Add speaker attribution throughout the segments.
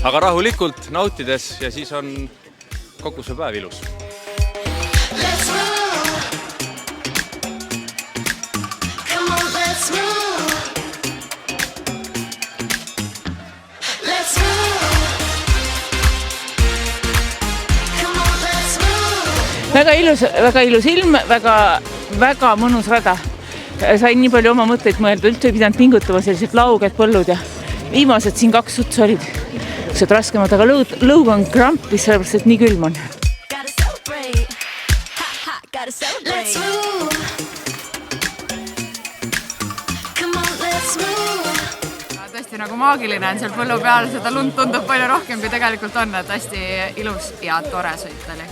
Speaker 1: aga rahulikult nautides ja siis on kogu see päev ilus.
Speaker 2: Väga ilus ilm, väga mõnus rada. Sain nii palju oma mõtteid mõelda, üldse ei pidanud pingutama sellised lauged põllud ja viimased siin 2 sutsu olid see raskemad, aga lõug on krampis, sellepärast, et nii külm on.
Speaker 3: Tõesti nagu maagiline on seal põllu peal, seda lund tundub palju rohkem, kui tegelikult on, et hästi ilus ja tore sõit oli.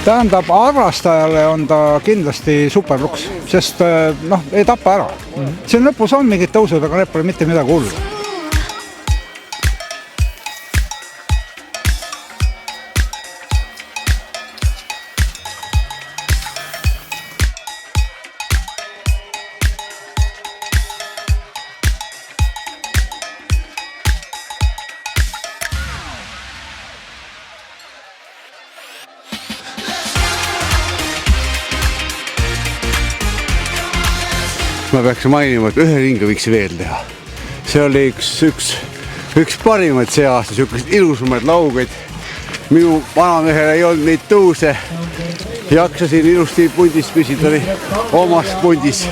Speaker 4: Tähendab, harrastajale on ta kindlasti superluks, sest ei tapa ära. See lõpus on mingid tõusud, aga need pole mitte midagi hullu.
Speaker 5: Ma peaks mainima, et ühe ringi võiks veel teha. See oli üks parimaid see aasta, sellised ilusamaid laugeid. Minu vanamehel ei olnud neid tõuse. Jaksasin ilusti pundis püsida, oli omas pundis.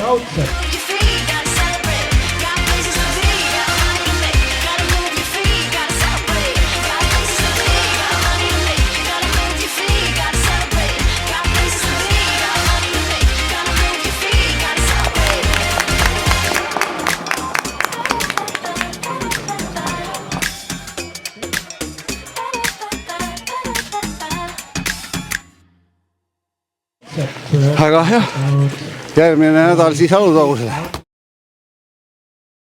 Speaker 5: Aga jah, järgmine nädal siis Alutagusele.